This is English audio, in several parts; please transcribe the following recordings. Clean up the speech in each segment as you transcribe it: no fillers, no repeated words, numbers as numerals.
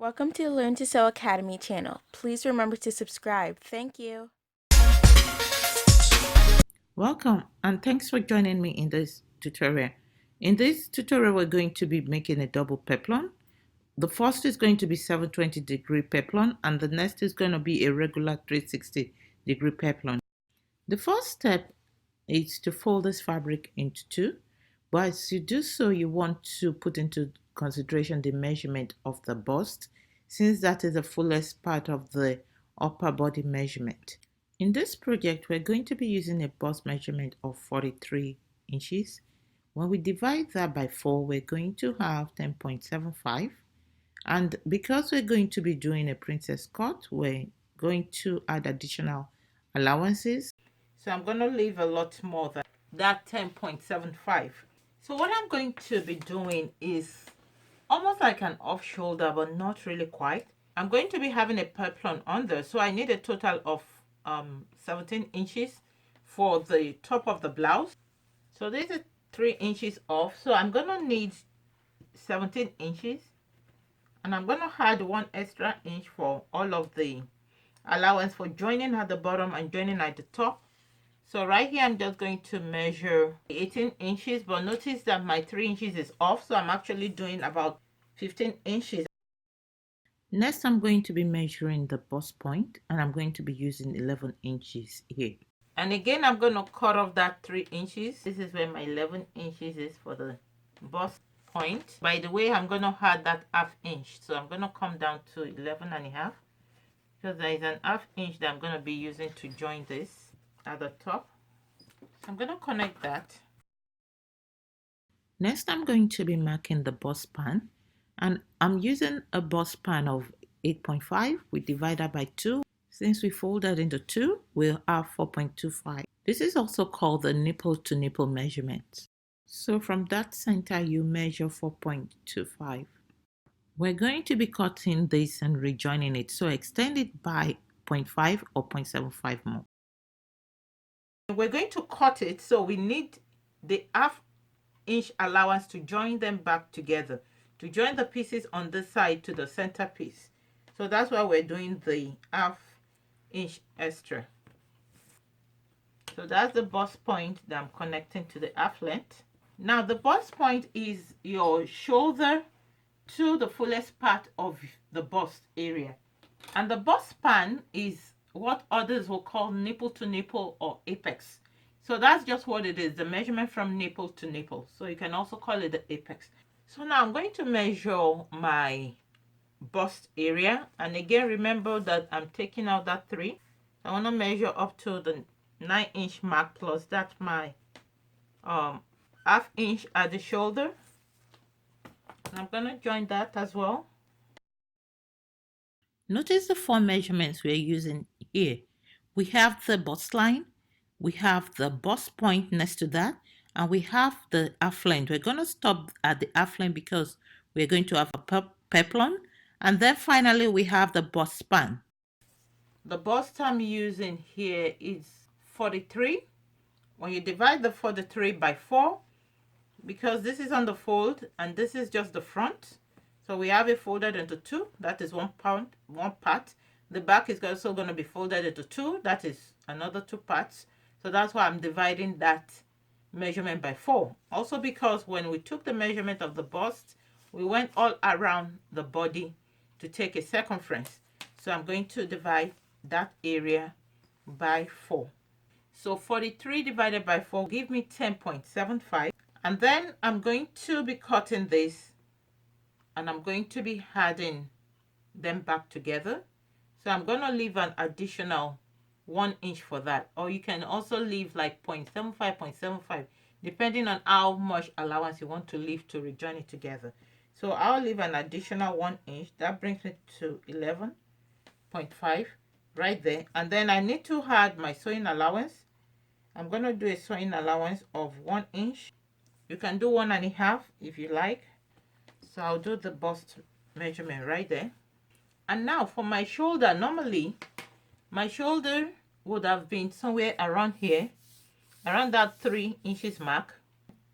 Welcome to the Learn to Sew Academy channel. Please remember to subscribe. Thank you. Welcome and thanks for joining me in this tutorial. In this tutorial, we're going to be making a double peplum. The first is going to be 720-degree peplum and the next is going to be a regular 360-degree peplum. The first step is to fold this fabric into two, but as you do so, you want to put into consideration the measurement of the bust, since that is the fullest part of the upper body measurement. In this project, we're going to be using a bust measurement of 43 inches. When we divide that by 4, we're going to have 10.75. And because we're going to be doing a princess cut, we're going to add additional allowances. So I'm going to leave a lot more than that 10.75. So what I'm going to be doing is almost like an off shoulder, but not really quite. I'm going to be having a peplum under, so I need a total of 17 inches for the top of the blouse. So this is 3 inches off, so I'm going to need 17 inches. And I'm going to add 1 extra inch for all of the allowance for joining at the bottom and joining at the top. So right here I'm just going to measure 18 inches, but notice that my 3 inches is off, so I'm actually doing about 15 inches. Next I'm going to be measuring the bust point and I'm going to be using 11 inches here. And again I'm going to cut off that 3 inches. This is where my 11 inches is for the bust point. By the way, I'm going to add that ½ inch, so I'm going to come down to 11.5 because there is an ½ inch that I'm going to be using to join this at the top. So I'm going to connect that. Next I'm going to be marking the bust span, and I'm using a bust span of 8.5. We divide that by 2. Since we folded into 2, we'll have 4.25. This is also called the nipple to nipple measurement. So from that center, you measure 4.25. We're going to be cutting this and rejoining it, so extend it by 0.5 or 0.75 more. We're going to cut it, so we need the ½ inch allowance to join them back together, to join the pieces on this side to the center piece. So that's why we're doing the ½ inch extra. So that's the bust point that I'm connecting to the half length. Now the bust point is your shoulder to the fullest part of the bust area. And the bust span is what others will call nipple to nipple or apex. So that's just what it is, the measurement from nipple to nipple. So you can also call it the apex. So now I'm going to measure my bust area. And again, remember that I'm taking out that 3. I want to measure up to the 9-inch mark plus that's my ½ inch at the shoulder. And I'm going to join that as well. Notice the 4 measurements we're using here. We have the bust line, we have the bust point next to that, and we have the half length. We're going to stop at the half length because we're going to have a peplum. And then finally we have the bust span. The bust I'm using here is 43. When you divide the 43 by 4, because this is on the fold and this is just the front, so we have it folded into 2. That is one part. The back is also going to be folded into 2. That is another 2 parts. So that's why I'm dividing that measurement by 4. Also because when we took the measurement of the bust, we went all around the body to take a circumference. So I'm going to divide that area by 4. So 43 divided by 4 give me 10.75. And then I'm going to be cutting this and I'm going to be adding them back together. So I'm going to leave an additional 1 inch for that. Or you can also leave like 0.75, 0.75, depending on how much allowance you want to leave to rejoin it together. So I'll leave an additional 1 inch. That brings me to 11.5 right there. And then I need to add my sewing allowance. I'm going to do a sewing allowance of 1 inch. You can do 1.5 if you like. So I'll do the bust measurement right there. And now for my shoulder, normally my shoulder would have been somewhere around here, around that 3 inches mark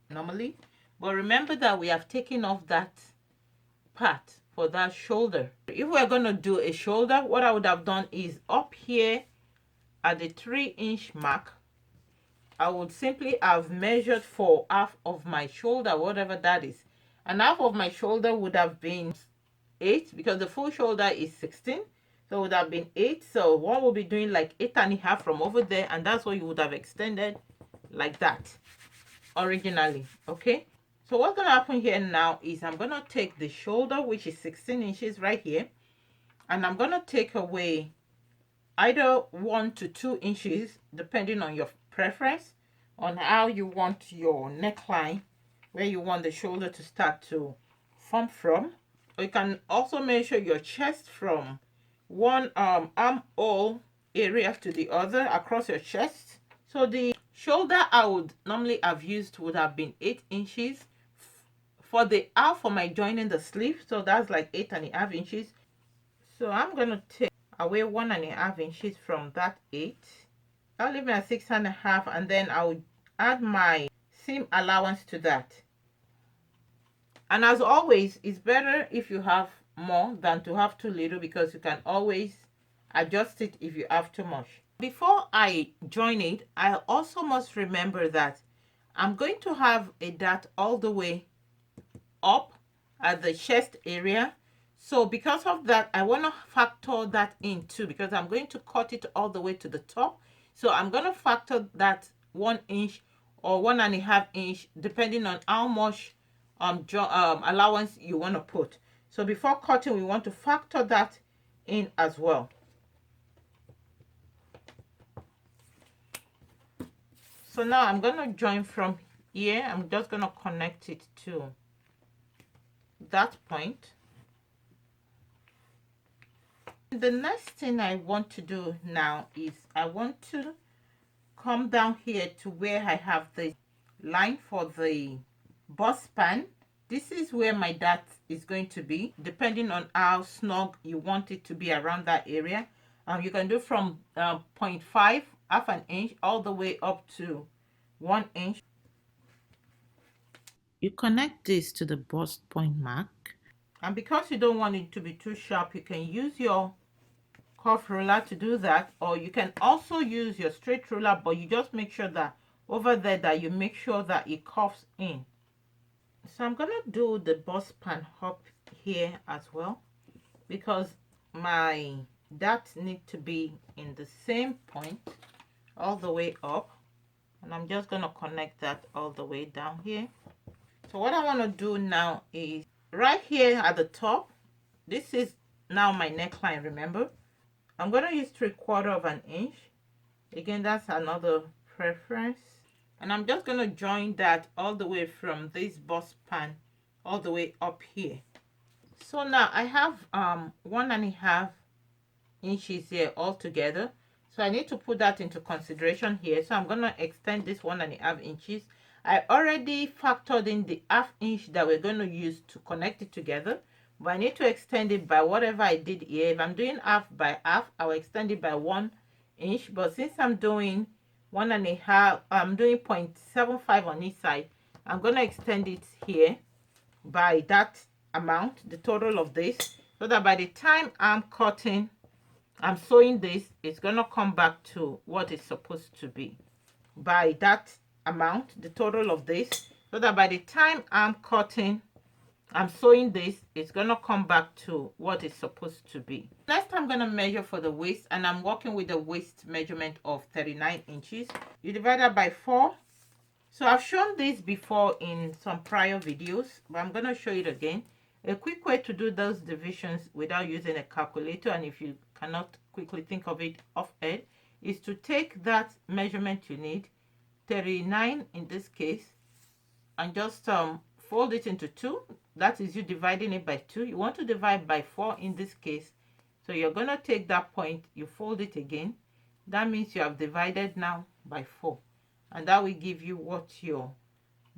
normally. But remember that we have taken off that part for that shoulder. If we're going to do a shoulder, what I would have done is up here at the 3-inch mark, I would simply have measured for half of my shoulder, whatever that is. And half of my shoulder would have been 8, because the full shoulder is 16. So it would have been 8. So one will be doing like 8.5 from over there, and that's what you would have extended like that originally. Okay, so what's going to happen here now is I'm going to take the shoulder, which is 16 inches right here, and I'm going to take away either 1 to 2 inches depending on your preference on how you want your neckline, where you want the shoulder to start to form from. You can also measure your chest from one armhole area to the other across your chest. So the shoulder I would normally have used would have been 8 inches. For the half for my joining the sleeve, so that's like 8.5 inches. So I'm going to take away 1.5 inches from that 8. I'll leave me at 6.5, and then I'll add my seam allowance to that. And as always, it's better if you have more than to have too little, because you can always adjust it if you have too much. Before I join it, I also must remember that I'm going to have a dart all the way up at the chest area. So because of that, I want to factor that in too, because I'm going to cut it all the way to the top. So I'm going to factor that 1 inch or 1.5 inch, depending on how much allowance you want to put. So before cutting, we want to factor that in as well. So now I'm going to join from here. I'm just going to connect it to that point. The next thing I want to do now is I want to come down here to where I have the line for the bust span. This is where my dart is going to be, depending on how snug you want it to be around that area. You can do from 0.5, half an inch, all the way up to 1 inch. You connect this to the bust point mark. And because you don't want it to be too sharp, you can use your curve ruler to do that, or you can also use your straight ruler, but you just make sure that over there that you make sure that it curves in. So I'm gonna do the bust span up here as well, because my darts need to be in the same point all the way up, and I'm just gonna connect that all the way down here. So what I want to do now is right here at the top, this is now my neckline, remember. I'm going to use 3/4 of an inch. Again, that's another preference. And I'm just going to join that all the way from this bust span all the way up here. So now I have 1.5 inches here all together. So I need to put that into consideration here. So I'm going to extend this 1.5 inches. I already factored in the half inch that we're going to use to connect it together, but I need to extend it by whatever I did here. If I'm doing half by half, I'll extend it by 1 inch, but since I'm doing 1.5, I'm doing 0.75 on each side, I'm going to extend it here by that amount, the total of this, so that by the time I'm sewing this, it's going to come back to what it's supposed to be by that amount, the total of this, so that by the time I'm sewing this, it's going to come back to what it's supposed to be. Next, I'm going to measure for the waist, and I'm working with the waist measurement of 39 inches. You divide that by 4. So I've shown this before in some prior videos, but I'm going to show it again. A quick way to do those divisions without using a calculator, and if you cannot quickly think of it off head, is to take that measurement you need, 39 in this case, and just fold it into 2. That is you dividing it by 2. You want to divide by 4 in this case. So you're going to take that point, you fold it again. That means you have divided now by 4. And that will give you what your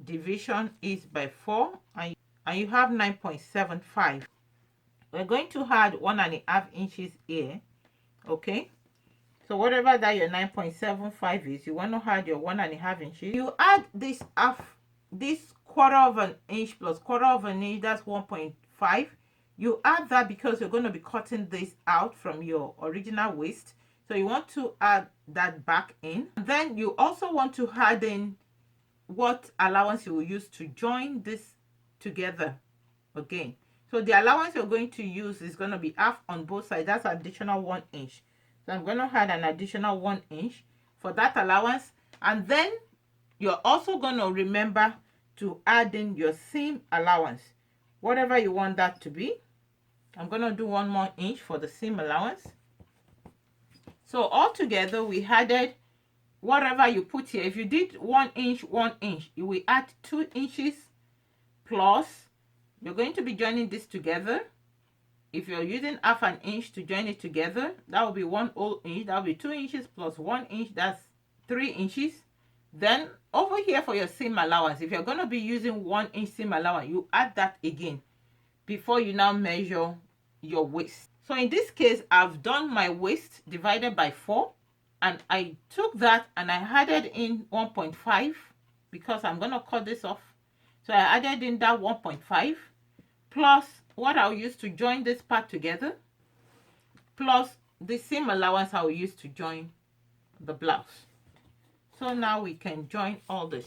division is by 4. And you have 9.75. We're going to add 1.5 inches here. Okay. So whatever that your 9.75 is, you want to add your 1.5 inches. You add this 1/4 of an inch plus 1/4 of an inch, that's 1.5. You add that because you're going to be cutting this out from your original waist. So you want to add that back in. And then you also want to add in what allowance you will use to join this together again. So the allowance you're going to use is going to be half on both sides. That's additional 1 inch. So I'm going to add an additional 1 inch for that allowance. And then you're also going to remember to add in your seam allowance, whatever you want that to be. I'm going to do 1 more inch for the seam allowance. So altogether we added whatever you put here. If you did 1 inch, 1 inch, you will add 2 inches plus. You're going to be joining this together. If you're using half an inch to join it together, that will be 1 whole inch. That will be 2 inches plus 1 inch. That's 3 inches. Then over here for your seam allowance, if you're going to be using 1 inch seam allowance, you add that again before you now measure your waist. So in this case, I've done my waist divided by 4, and I took that and I added in 1.5 because I'm going to cut this off. So I added in that 1.5 plus what I'll use to join this part together, plus the seam allowance I'll use to join the blouse. So now we can join all this.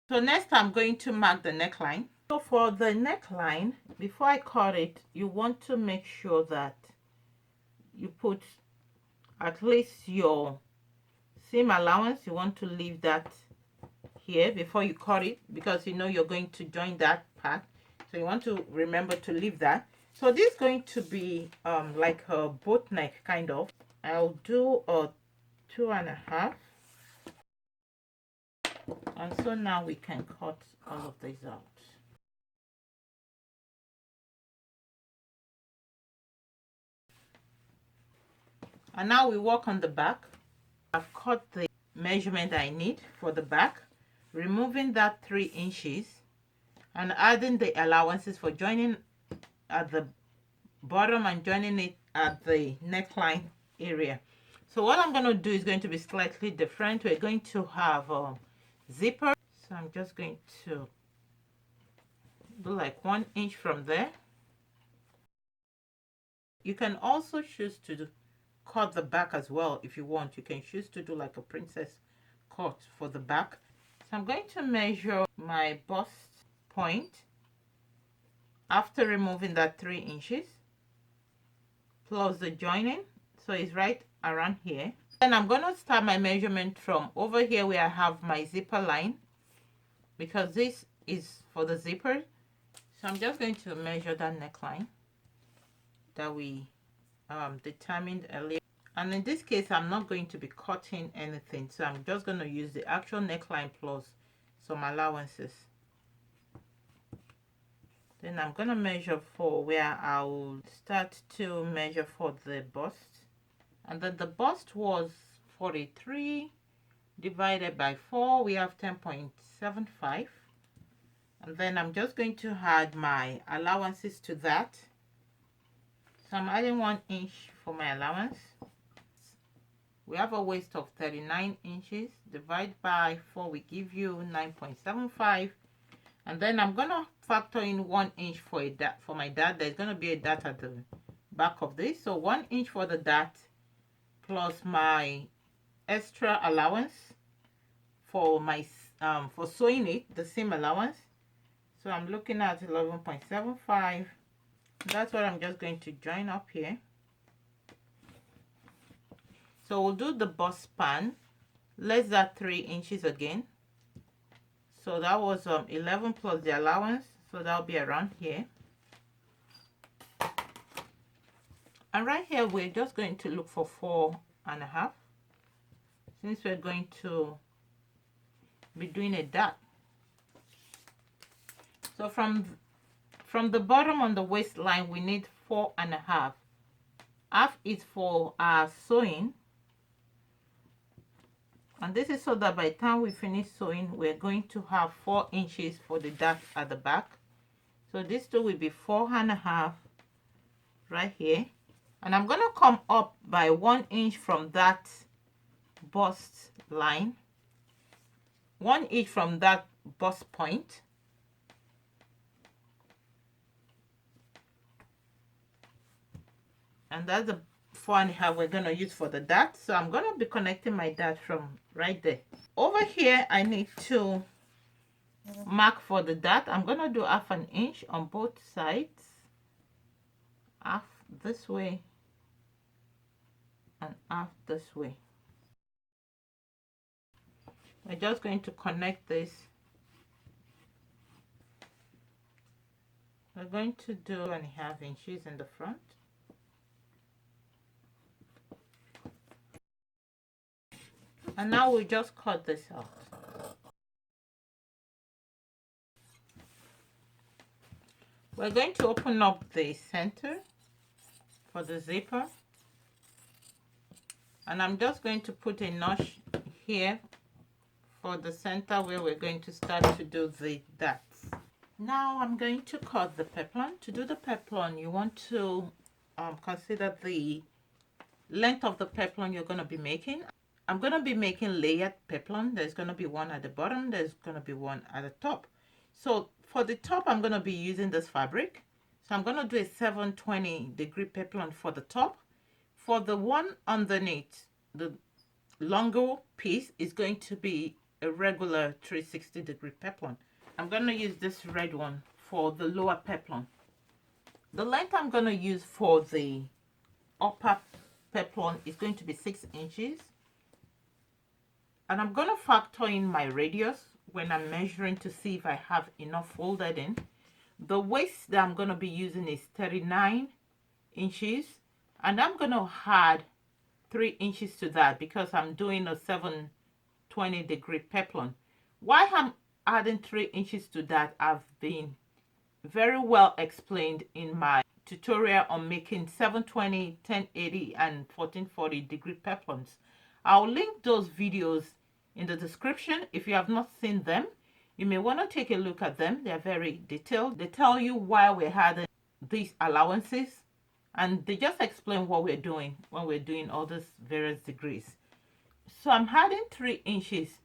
So next I'm going to mark the neckline. So for the neckline, before I cut it, you want to make sure that you put at least your seam allowance. You want to leave that here before you cut it, because you know you're going to join that part. So you want to remember to leave that. So this is going to be like a boat neck kind of. I'll do a 2.5. And so now we can cut all of these out. And now we work on the back. I've cut the measurement I need for the back, removing that 3 inches and adding the allowances for joining at the bottom and joining it at the neckline area. So what I'm going to do is going to be slightly different. We're going to have a zipper. So I'm just going to do like 1 inch from there. You can also choose to cut the back as well if you want. You can choose to do like a princess cut for the back. So I'm going to measure my bust point after removing that 3 inches plus the joining. So it's right around here. Then I'm going to start my measurement from over here where I have my zipper line, because this is for the zipper. So I'm just going to measure that neckline that we determined earlier. And in this case, I'm not going to be cutting anything. So I'm just going to use the actual neckline plus some allowances. Then I'm going to measure for where I'll start to measure for the bust. And then the bust was 43 divided by 4. We have 10.75. And then I'm just going to add my allowances to that. So I'm adding 1 inch for my allowance. We have a waist of 39 inches. Divide by 4, we give you 9.75. And then I'm going to factor in 1 inch for a dart. For my dart, there's going to be a dart at the back of this. So 1 inch for the dart plus my extra allowance for my for sewing it, the seam allowance. So I'm looking at 11.75. That's what I'm just going to join up here. So we'll do the bust span, less than 3 inches again. So that was 11 plus the allowance, so that'll be around here. And right here we're just going to look for 4.5, since we're going to be doing a dart. So from the bottom on the waistline we need 4.5. Half is for our sewing, and this is so that by the time we finish sewing we're going to have 4 inches for the dart at the back. So this two will be 4.5 right here, and I'm going to come up by 1 inch from that bust line, 1 inch from that bust point, And that's the 4.5 we're going to use for the dart. So I'm going to be connecting my dart from right there. Over here, I need to mark for the dart. I'm going to do 1/2 inch on both sides, half this way and half this way. We're just going to connect this. We're going to do 2.5 inches in the front. And now we just cut this out. We're going to open up the center for the zipper. And I'm just going to put a notch here for the center where we're going to start to do the darts. Now I'm going to cut the peplum. To do the peplum, you want to consider the length of the peplum you're going to be making. I'm going to be making layered peplum. There's going to be one at the bottom. There's going to be one at the top. So for the top, I'm going to be using this fabric. So I'm going to do a 720-degree peplum for the top. For the one underneath, the longer piece is going to be a regular 360-degree peplum. I'm going to use this red one for the lower peplum. The length I'm going to use for the upper peplum is going to be 6 inches. And I'm going to factor in my radius when I'm measuring to see if I have enough folded in. The waist that I'm going to be using is 39 inches. And I'm going to add 3 inches to that because I'm doing a 720-degree peplum. Why I'm adding 3 inches to that have been very well explained in my tutorial on making 720, 1080 and 1440-degree peplums. I'll link those videos in the description. If you have not seen them, you may want to take a look at them. They're very detailed. They tell you why we're adding these allowances, and they just explain what we're doing when we're doing all these various degrees. So I'm adding 3 inches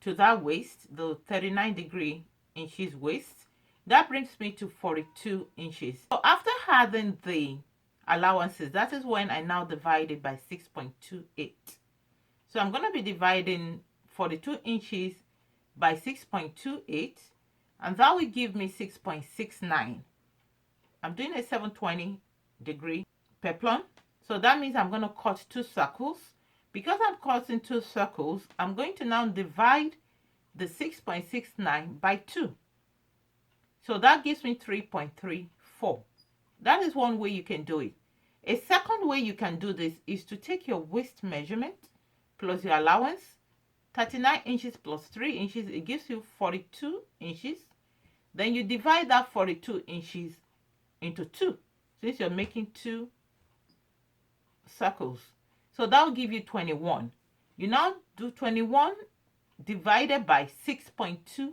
to that waist, the 39 inches waist. That brings me to 42 inches. So after adding the allowances, that is when I now divide it by 6.28. So I'm going to be dividing 42 inches by 6.28, and that will give me 6.69. I'm doing a 720-degree peplum. So that means I'm going to cut 2 circles. Because I'm cutting 2 circles, I'm going to now divide the 6.69 by 2. So that gives me 3.34. That is one way you can do it. A second way you can do this is to take your waist measurement plus your allowance, 39 inches plus 3 inches, it gives you 42 inches. Then you divide that 42 inches into 2, since you're making 2 circles. So that will give you 21. You now do 21 divided by 6.28,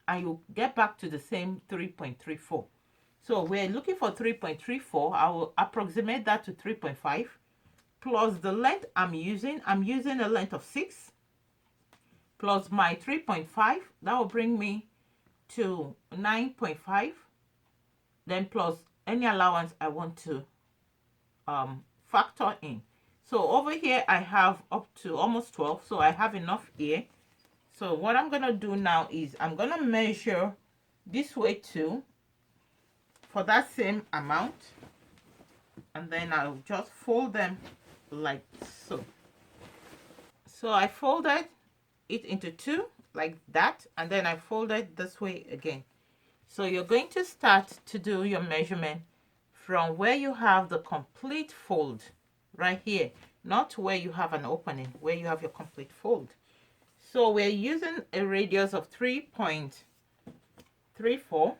and you'll get back to the same 3.34. So we're looking for 3.34. I will approximate that to 3.5 plus the length I'm using a length of 6 plus my 3.5. That will bring me to 9.5. Then plus any allowance I want to factor in. So over here I have up to almost 12, so I have enough here. So what I'm going to do now is I'm going to measure this way too for that same amount, and then I'll just fold them like so. So I folded it into 2 like that, and then I folded this way again. So you're going to start to do your measurement from where you have the complete fold right here, not where you have an opening, where you have your complete fold. So we're using a radius of 3.34,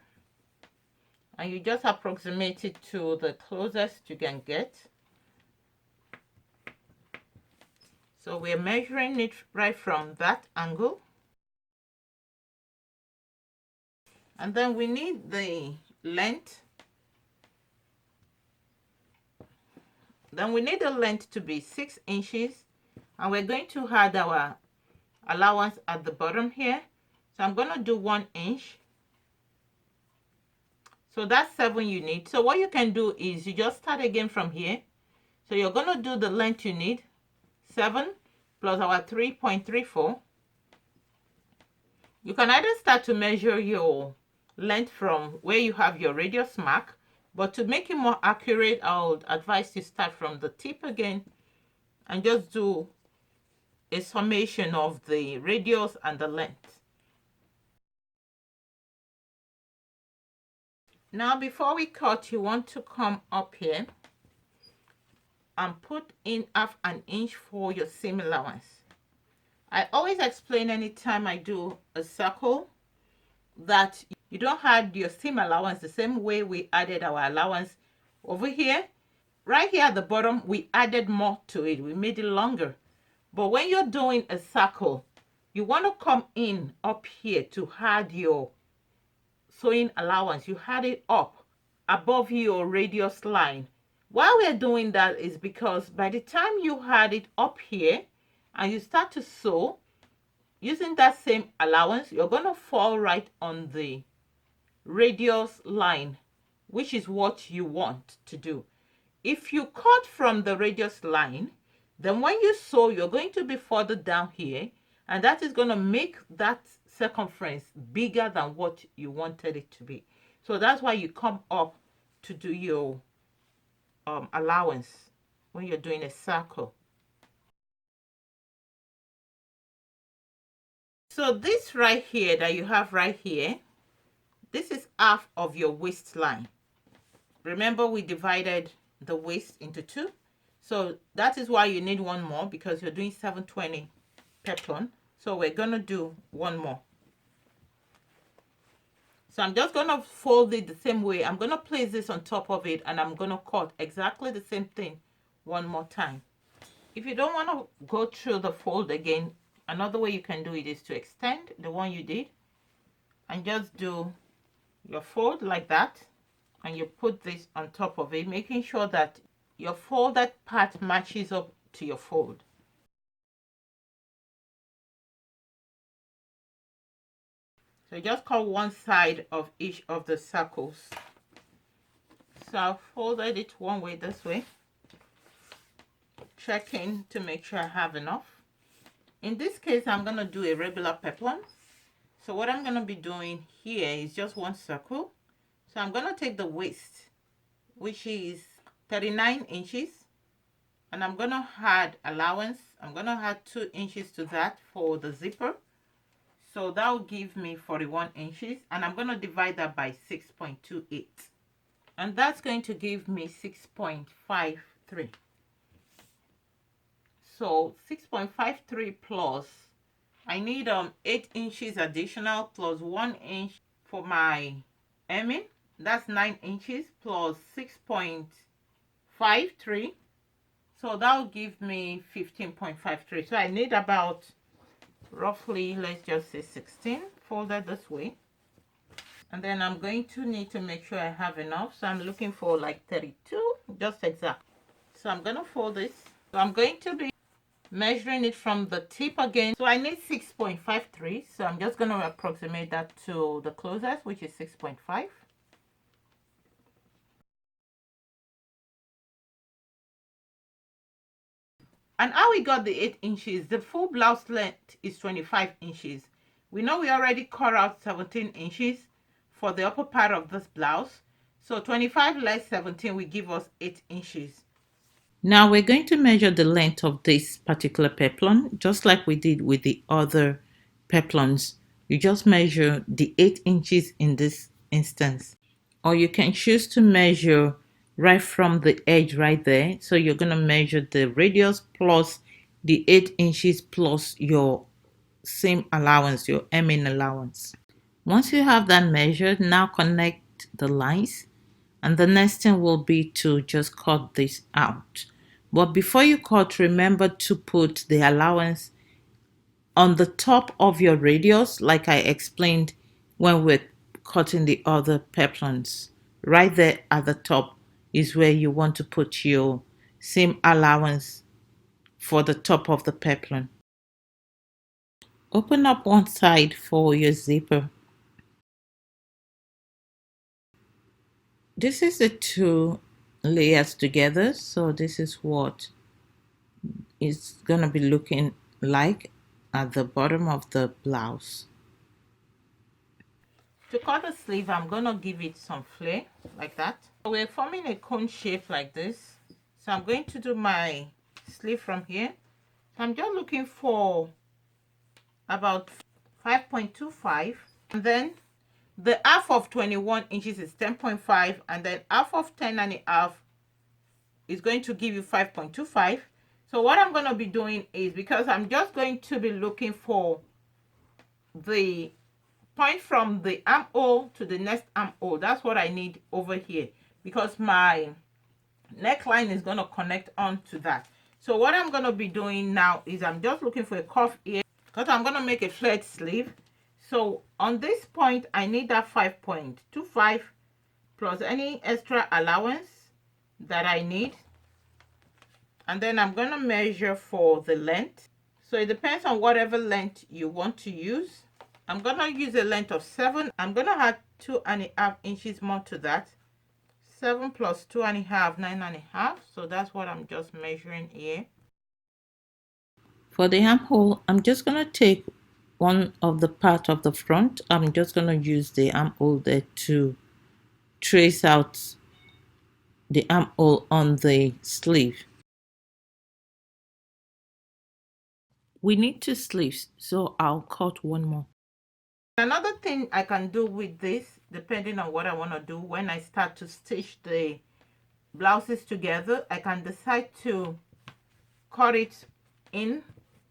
and you just approximate it to the closest you can get. So we're measuring it right from that angle. And then we need the length. Then we need the length to be 6 inches. And we're going to add our allowance at the bottom here. So I'm going to do 1 inch. So that's 7 you need. So what you can do is you just start again from here. So you're going to do the length you need, 7 plus our 3.34. You can either start to measure your length from where you have your radius mark, but to make it more accurate, I would advise you start from the tip again and just do a summation of the radius and the length. Now before we cut, you want to come up here and put in half an inch for your seam allowance. I always explain anytime I do a circle that you don't add your seam allowance the same way we added our allowance over here. Right here at the bottom, we added more to it. We made it longer. But when you're doing a circle, you want to come in up here to add your sewing allowance. You add it up above your radius line. Why we're doing that is because by the time you had it up here and you start to sew, using that same allowance, you're going to fall right on the radius line, which is what you want to do. If you cut from the radius line, then when you sew, you're going to be further down here, and that is going to make that circumference bigger than what you wanted it to be. So that's why you come up to do your allowance when you're doing a circle. So this right here that you have right here, this is half of your waistline. Remember we divided the waist into 2. So that is why you need one more, because you're doing 720 peplum. So we're going to do one more. So I'm just going to fold it the same way. I'm going to place this on top of it, and I'm going to cut exactly the same thing one more time. If you don't want to go through the fold again, another way you can do it is to extend the one you did and just do your fold like that, and you put this on top of it, making sure that your folded part matches up to your fold. So just cut one side of each of the circles. So I've folded it one way this way, checking to make sure I have enough. In this case, I'm going to do a regular peplum. So what I'm going to be doing here is just one circle. So I'm going to take the waist, which is 39 inches, and I'm going to add allowance. I'm going to add 2 inches to that for the zipper. So that will give me 41 inches, and I'm going to divide that by 6.28. And that's going to give me 6.53. So 6.53 plus, I need 8 inches additional plus 1 inch for my hemming. That's 9 inches plus 6.53. So that will give me 15.53. So I need about roughly, let's just say 16, folded this way. And then I'm going to need to make sure I have enough. So I'm looking for like 32, just exact. So I'm going to fold this. So I'm going to be measuring it from the tip again. So I need 6.53. So I'm just going to approximate that to the closest, which is 6.5. And how we got the 8 inches, the full blouse length is 25 inches. We know we already cut out 17 inches for the upper part of this blouse. So 25 less 17 will give us 8 inches. Now we're going to measure the length of this particular peplum, just like we did with the other peplums. You just measure the 8 inches in this instance. Or you can choose to measure right from the edge right there. So you're going to measure the radius plus the 8 inches plus your seam allowance, your hemming allowance. Once you have that measured, now connect the lines, and the next thing will be to just cut this out. But before you cut, remember to put the allowance on the top of your radius, like I explained when we're cutting the other peplums. Right there at the top is where you want to put your seam allowance for the top of the peplum. Open up one side for your zipper. This is the two layers together, so this is what it's gonna be looking like at the bottom of the blouse. To cut the sleeve, I'm gonna give it some flare like that. We're forming a cone shape like this. So I'm going to do my sleeve from here. I'm just looking for about 5.25, and then the half of 21 inches is 10.5, and then half of 10 and a half is going to give you 5.25. So what I'm going to be doing is, because I'm just going to be looking for the point from the armhole to the next armhole, that's what I need over here, because my neckline is going to connect on to that. So what I'm going to be doing now is I'm just looking for a cuff here, because I'm going to make a flared sleeve. So on this point, I need that 5.25 plus any extra allowance that I need. And then I'm going to measure for the length. So it depends on whatever length you want to use. I'm going to use a length of 7. I'm going to add 2.5 inches more to that. 7 plus 2.5, 9.5. So that's what I'm just measuring here. For the armhole, I'm just going to take one of the part of the front. I'm just going to use the armhole there to trace out the armhole on the sleeve. We need 2 sleeves, so I'll cut one more. Another thing I can do with this, depending on what I want to do, when I start to stitch the blouses together, I can decide to cut it in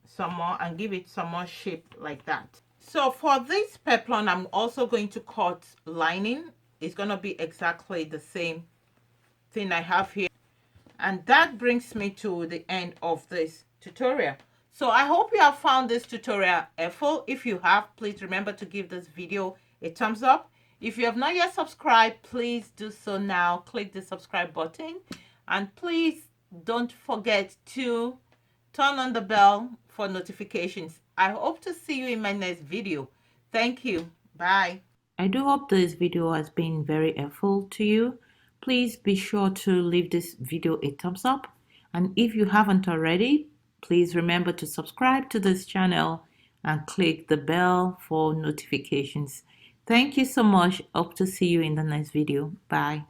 some more and give it some more shape like that. So for this peplum, I'm also going to cut lining. It's going to be exactly the same thing I have here. And that brings me to the end of this tutorial. So I hope you have found this tutorial helpful. If you have, please remember to give this video a thumbs up. If you have not yet subscribed, please do so now. Click the subscribe button, and please don't forget to turn on the bell for notifications. I hope to see you in my next video. Thank you. Bye. I do hope this video has been very helpful to you. Please be sure to leave this video a thumbs up, and if you haven't already, please remember to subscribe to this channel and click the bell for notifications. Thank you so much. Hope to see you in the next video. Bye.